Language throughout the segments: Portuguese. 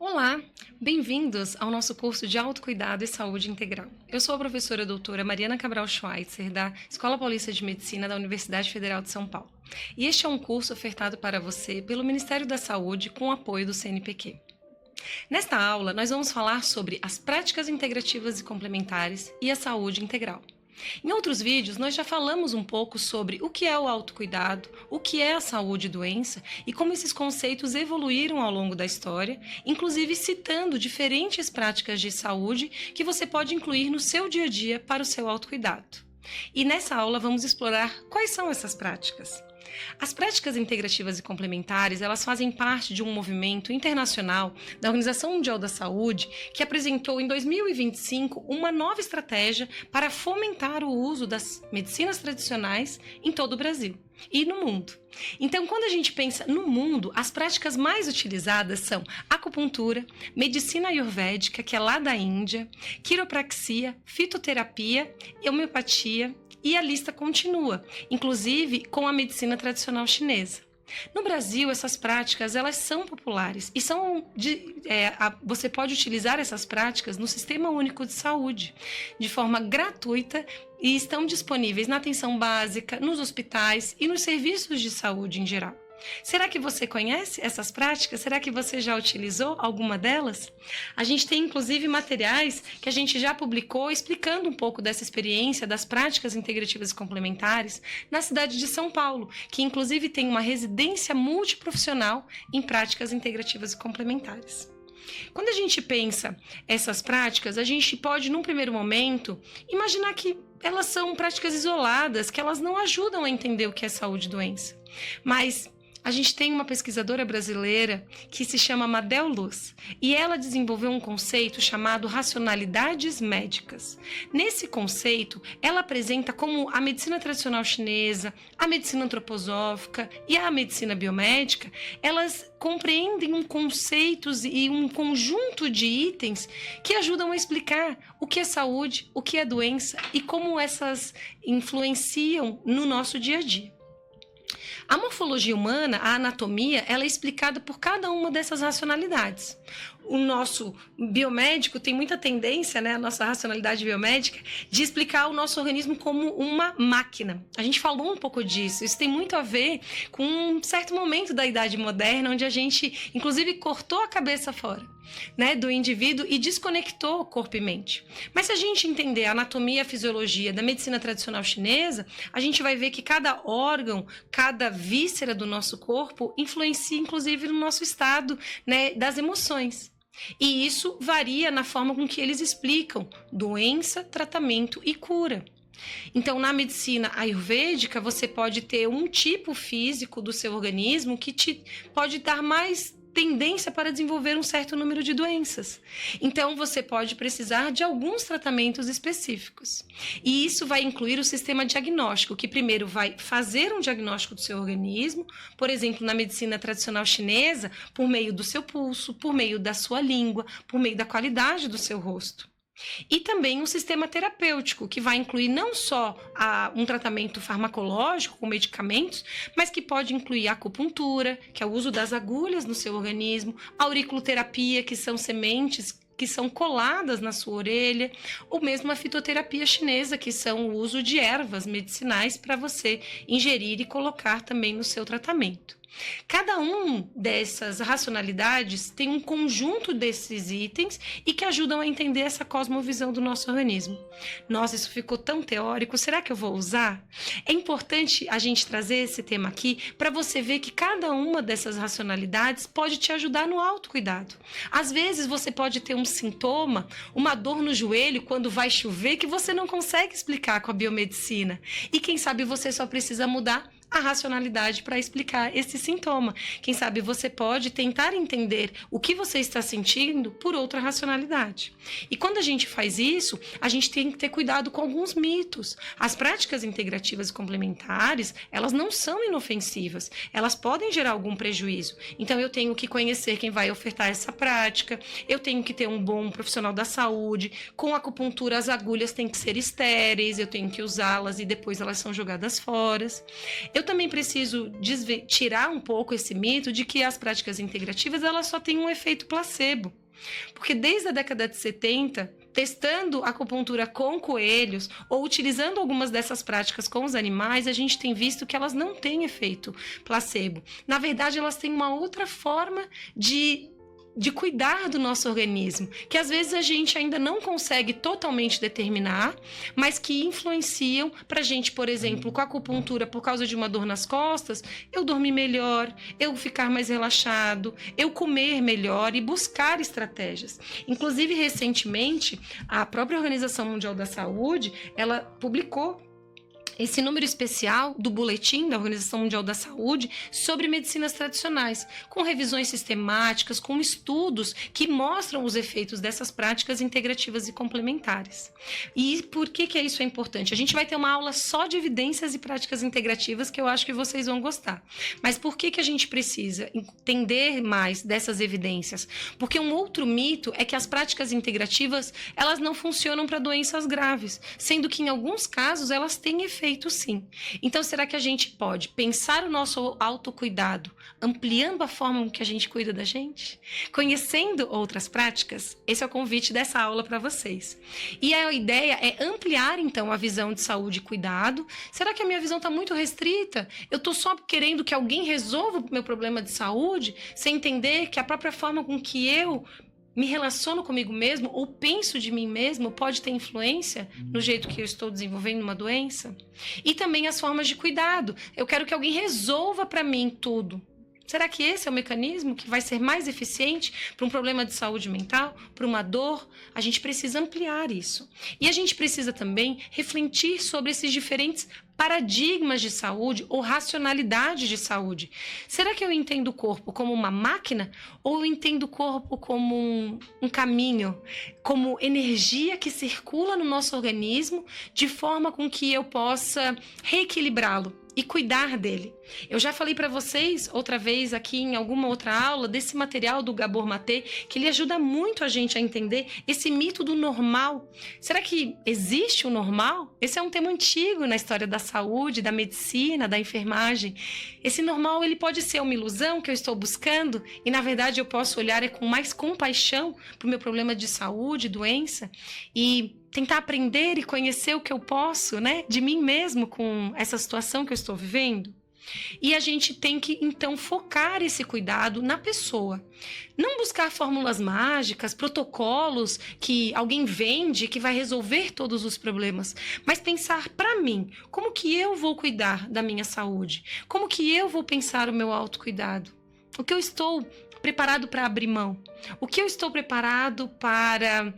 Olá, bem-vindos ao nosso curso de Autocuidado e Saúde Integral. Eu sou a professora doutora Mariana Cabral Schweitzer, da Escola Paulista de Medicina da Universidade Federal de São Paulo. E este é um curso ofertado para você pelo Ministério da Saúde com o apoio do CNPq. Nesta aula, nós vamos falar sobre as práticas integrativas e complementares e a saúde integral. Em outros vídeos, nós já falamos um pouco sobre o que é o autocuidado, o que é a saúde e doença e como esses conceitos evoluíram ao longo da história, inclusive citando diferentes práticas de saúde que você pode incluir no seu dia a dia para o seu autocuidado. E nessa aula vamos explorar quais são essas práticas. As práticas integrativas e complementares, elas fazem parte de um movimento internacional da Organização Mundial da Saúde que apresentou em 2025 uma nova estratégia para fomentar o uso das medicinas tradicionais em todo o Brasil e no mundo. Então, quando a gente pensa no mundo, as práticas mais utilizadas são acupuntura, medicina ayurvédica, que é lá da Índia, quiropraxia, fitoterapia, homeopatia, e a lista continua, inclusive com a medicina tradicional chinesa. No Brasil, essas práticas elas são populares e você pode utilizar essas práticas no Sistema Único de Saúde de forma gratuita e estão disponíveis na atenção básica, nos hospitais e nos serviços de saúde em geral. Será que você conhece essas práticas? Será que você já utilizou alguma delas? A gente tem inclusive materiais que a gente já publicou explicando um pouco dessa experiência das práticas integrativas e complementares na cidade de São Paulo, que inclusive tem uma residência multiprofissional em práticas integrativas e complementares. Quando a gente pensa essas práticas, a gente pode, num primeiro momento, imaginar que elas são práticas isoladas, que elas não ajudam a entender o que é saúde e doença. Mas a gente tem uma pesquisadora brasileira que se chama Madel Luz e ela desenvolveu um conceito chamado racionalidades médicas. Nesse conceito, ela apresenta como a medicina tradicional chinesa, a medicina antroposófica e a medicina biomédica, elas compreendem conceitos e um conjunto de itens que ajudam a explicar o que é saúde, o que é doença e como essas influenciam no nosso dia a dia. A morfologia humana, a anatomia, ela é explicada por cada uma dessas racionalidades. O nosso biomédico tem muita tendência, né, a nossa racionalidade biomédica, de explicar o nosso organismo como uma máquina. A gente falou um pouco disso. Isso tem muito a ver com um certo momento da idade moderna, onde a gente, inclusive, cortou a cabeça fora, né, do indivíduo e desconectou corpo e mente. Mas se a gente entender a anatomia e a fisiologia da medicina tradicional chinesa, a gente vai ver que cada órgão, cada víscera do nosso corpo influencia, inclusive, no nosso estado, né, das emoções. E isso varia na forma com que eles explicam doença, tratamento e cura. Então, na medicina ayurvédica, você pode ter um tipo físico do seu organismo que te pode dar mais tendência para desenvolver um certo número de doenças. Então, você pode precisar de alguns tratamentos específicos. E isso vai incluir o sistema diagnóstico, que primeiro vai fazer um diagnóstico do seu organismo, por exemplo, na medicina tradicional chinesa, por meio do seu pulso, por meio da sua língua, por meio da qualidade do seu rosto. E também um sistema terapêutico, que vai incluir não só um tratamento farmacológico com medicamentos, mas que pode incluir a acupuntura, que é o uso das agulhas no seu organismo, a auriculoterapia, que são sementes que são coladas na sua orelha, ou mesmo a fitoterapia chinesa, que são o uso de ervas medicinais para você ingerir e colocar também no seu tratamento. Cada um dessas racionalidades tem um conjunto desses itens e que ajudam a entender essa cosmovisão do nosso organismo. Nossa, isso ficou tão teórico, será que eu vou usar? É importante a gente trazer esse tema aqui para você ver que cada uma dessas racionalidades pode te ajudar no autocuidado. Às vezes você pode ter um sintoma, uma dor no joelho quando vai chover que você não consegue explicar com a biomedicina. E quem sabe você só precisa mudar a racionalidade para explicar esse sintoma. Quem sabe você pode tentar entender o que você está sentindo por outra racionalidade. E quando a gente faz isso, a gente tem que ter cuidado com alguns mitos. As práticas integrativas e complementares, elas não são inofensivas, elas podem gerar algum prejuízo. Então eu tenho que conhecer quem vai ofertar essa prática, eu tenho que ter um bom profissional da saúde, com acupuntura as agulhas têm que ser estéreis, eu tenho que usá-las e depois elas são jogadas fora. eu também preciso tirar um pouco esse mito de que as práticas integrativas elas só têm um efeito placebo. Porque desde a década de 70, testando acupuntura com coelhos ou utilizando algumas dessas práticas com os animais, a gente tem visto que elas não têm efeito placebo. Na verdade, elas têm uma outra forma de cuidar do nosso organismo, que às vezes a gente ainda não consegue totalmente determinar, mas que influenciam pra gente, por exemplo, com a acupuntura, por causa de uma dor nas costas, eu dormir melhor, eu ficar mais relaxado, eu comer melhor e buscar estratégias. Inclusive, recentemente, a própria Organização Mundial da Saúde, ela publicou esse número especial do boletim da Organização Mundial da Saúde sobre medicinas tradicionais, com revisões sistemáticas, com estudos que mostram os efeitos dessas práticas integrativas e complementares. E por que isso é importante? A gente vai ter uma aula só de evidências e práticas integrativas que eu acho que vocês vão gostar. Mas por que a gente precisa entender mais dessas evidências? Porque um outro mito é que as práticas integrativas, elas não funcionam para doenças graves, sendo que em alguns casos elas têm efeito sim. Então, será que a gente pode pensar o nosso autocuidado, ampliando a forma que a gente cuida da gente? Conhecendo outras práticas? Esse é o convite dessa aula para vocês. E a ideia é ampliar, então, a visão de saúde e cuidado. Será que a minha visão está muito restrita? Eu estou só querendo que alguém resolva o meu problema de saúde, sem entender que a própria forma com que eu me relaciono comigo mesmo ou penso de mim mesmo pode ter influência no jeito que eu estou desenvolvendo uma doença? E também as formas de cuidado. Eu quero que alguém resolva para mim tudo. Será que esse é o mecanismo que vai ser mais eficiente para um problema de saúde mental, para uma dor? A gente precisa ampliar isso. E a gente precisa também refletir sobre esses diferentes paradigmas de saúde ou racionalidade de saúde. Será que eu entendo o corpo como uma máquina ou eu entendo o corpo como um caminho, como energia que circula no nosso organismo de forma com que eu possa reequilibrá-lo e cuidar dele? Eu já falei para vocês outra vez aqui em alguma outra aula desse material do Gabor Maté, que ele ajuda muito a gente a entender esse mito do normal. Será que existe o normal? Esse é um tema antigo na história da saúde, da medicina, da enfermagem. Esse normal, ele pode ser uma ilusão que eu estou buscando e, na verdade, eu posso olhar com mais compaixão para o meu problema de saúde, doença, e tentar aprender e conhecer o que eu posso, né, de mim mesmo com essa situação que eu estou vivendo. E a gente tem que, então, focar esse cuidado na pessoa. Não buscar fórmulas mágicas, protocolos que alguém vende que vai resolver todos os problemas, mas pensar para mim, como que eu vou cuidar da minha saúde? Como que eu vou pensar o meu autocuidado? O que eu estou preparado para abrir mão? O que eu estou preparado para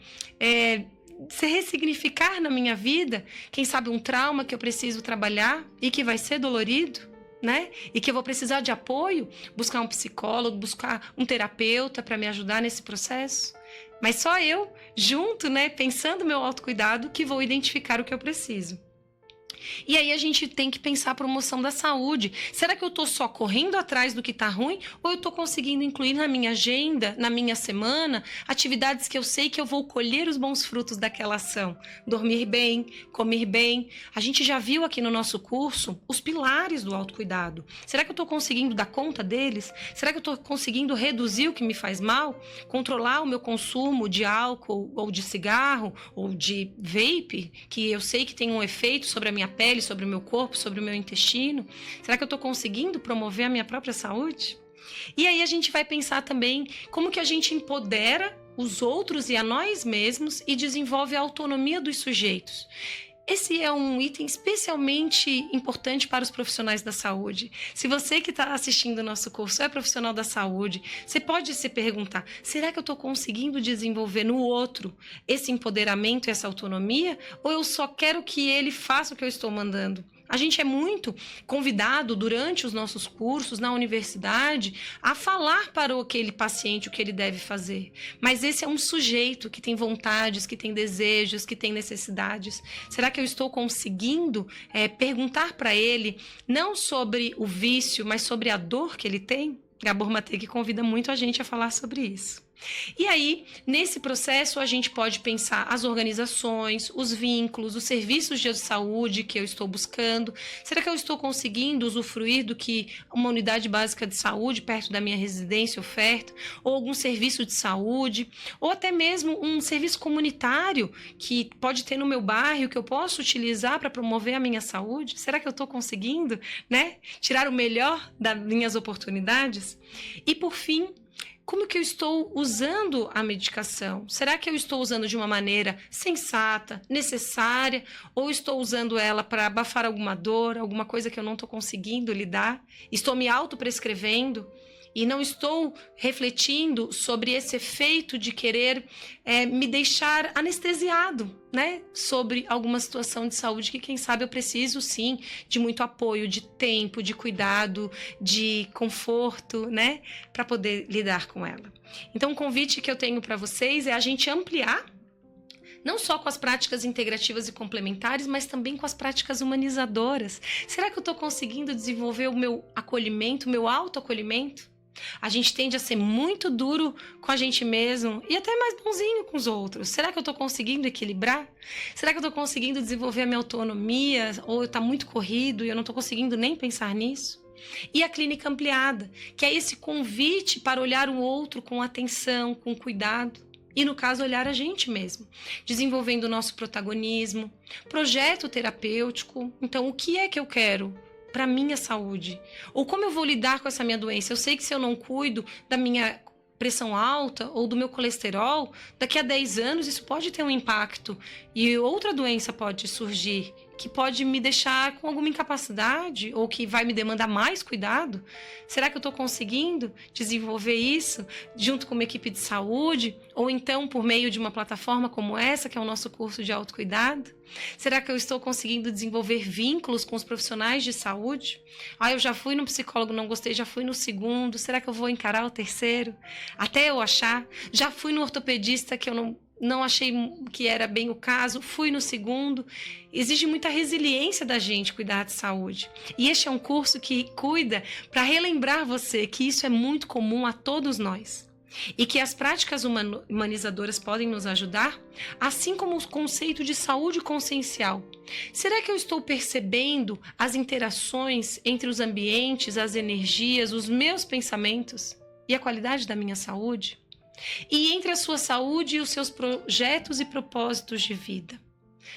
se ressignificar na minha vida? Quem sabe um trauma que eu preciso trabalhar e que vai ser dolorido? Né? E que eu vou precisar de apoio, buscar um psicólogo, buscar um terapeuta para me ajudar nesse processo. Mas só eu, junto, né, pensando no meu autocuidado, que vou identificar o que eu preciso. E aí a gente tem que pensar a promoção da saúde. Será que eu estou só correndo atrás do que está ruim ou eu estou conseguindo incluir na minha agenda, na minha semana, atividades que eu sei que eu vou colher os bons frutos daquela ação? Dormir bem, comer bem. A gente já viu aqui no nosso curso os pilares do autocuidado. Será que eu estou conseguindo dar conta deles? Será que eu estou conseguindo reduzir o que me faz mal? Controlar o meu consumo de álcool ou de cigarro ou de vape, que eu sei que tem um efeito sobre a minha pele, sobre o meu corpo, sobre o meu intestino? Será que eu estou conseguindo promover a minha própria saúde? E aí a gente vai pensar também como que a gente empodera os outros e a nós mesmos e desenvolve a autonomia dos sujeitos. Esse é um item especialmente importante para os profissionais da saúde. Se você que está assistindo o nosso curso é profissional da saúde, você pode se perguntar, será que eu estou conseguindo desenvolver no outro esse empoderamento e essa autonomia? Ou eu só quero que ele faça o que eu estou mandando? A gente é muito convidado durante os nossos cursos na universidade a falar para aquele paciente o que ele deve fazer. Mas esse é um sujeito que tem vontades, que tem desejos, que tem necessidades. Será que eu estou conseguindo perguntar para ele não sobre o vício, mas sobre a dor que ele tem? Gabor Maté que convida muito a gente a falar sobre isso. E aí, nesse processo, a gente pode pensar as organizações, os vínculos, os serviços de saúde que eu estou buscando. Será que eu estou conseguindo usufruir do que uma unidade básica de saúde perto da minha residência oferta? Ou algum serviço de saúde? Ou até mesmo um serviço comunitário que pode ter no meu bairro, que eu posso utilizar para promover a minha saúde? Será que eu estou conseguindo, né, tirar o melhor das minhas oportunidades? E, por fim, como que eu estou usando a medicação? Será que eu estou usando de uma maneira sensata, necessária, ou estou usando ela para abafar alguma dor, alguma coisa que eu não estou conseguindo lidar? Estou me autoprescrevendo e não estou refletindo sobre esse efeito de querer me deixar anestesiado, né? Sobre alguma situação de saúde que, quem sabe, eu preciso, sim, de muito apoio, de tempo, de cuidado, de conforto, né? Para poder lidar com ela. Então, o convite que eu tenho para vocês é a gente ampliar não só com as práticas integrativas e complementares, mas também com as práticas humanizadoras. Será que eu estou conseguindo desenvolver o meu acolhimento, o meu autoacolhimento? A gente tende a ser muito duro com a gente mesmo e até mais bonzinho com os outros. Será que eu estou conseguindo equilibrar? Será que eu estou conseguindo desenvolver a minha autonomia? Ou está muito corrido e eu não estou conseguindo nem pensar nisso? E a clínica ampliada, que é esse convite para olhar o outro com atenção, com cuidado. E, no caso, olhar a gente mesmo, desenvolvendo o nosso protagonismo, projeto terapêutico. Então, o que é que eu quero para minha saúde? Ou como eu vou lidar com essa minha doença? Eu sei que se eu não cuido da minha pressão alta ou do meu colesterol, daqui a 10 anos isso pode ter um impacto e outra doença pode surgir que pode me deixar com alguma incapacidade ou que vai me demandar mais cuidado. Será que eu estou conseguindo desenvolver isso junto com uma equipe de saúde ou então por meio de uma plataforma como essa, que é o nosso curso de autocuidado? Será que eu estou conseguindo desenvolver vínculos com os profissionais de saúde? Eu já fui no psicólogo, não gostei, já fui no segundo, será que eu vou encarar o terceiro? Até eu achar. Já fui no ortopedista que eu não achei que era bem o caso, fui no segundo. Exige muita resiliência da gente cuidar de saúde. E este é um curso que cuida para relembrar você que isso é muito comum a todos nós. E que as práticas humanizadoras podem nos ajudar, assim como o conceito de saúde consciencial. Será que eu estou percebendo as interações entre os ambientes, as energias, os meus pensamentos e a qualidade da minha saúde? E entre a sua saúde e os seus projetos e propósitos de vida?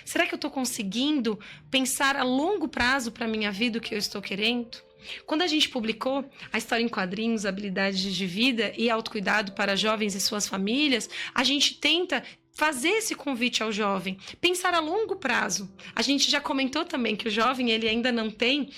Será que eu estou conseguindo pensar a longo prazo para a minha vida o que eu estou querendo? Quando a gente publicou a história em quadrinhos, habilidades de vida e autocuidado para jovens e suas famílias, a gente tenta fazer esse convite ao jovem, pensar a longo prazo. A gente já comentou também que o jovem ele ainda não tem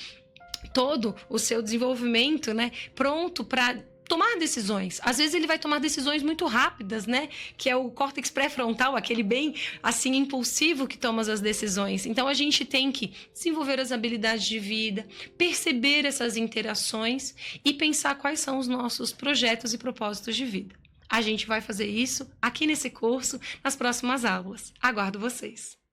todo o seu desenvolvimento, né, pronto para tomar decisões. Às vezes ele vai tomar decisões muito rápidas, né? Que é o córtex pré-frontal, aquele bem, assim, impulsivo que toma as decisões. Então, a gente tem que desenvolver as habilidades de vida, perceber essas interações e pensar quais são os nossos projetos e propósitos de vida. A gente vai fazer isso aqui nesse curso, nas próximas aulas. Aguardo vocês!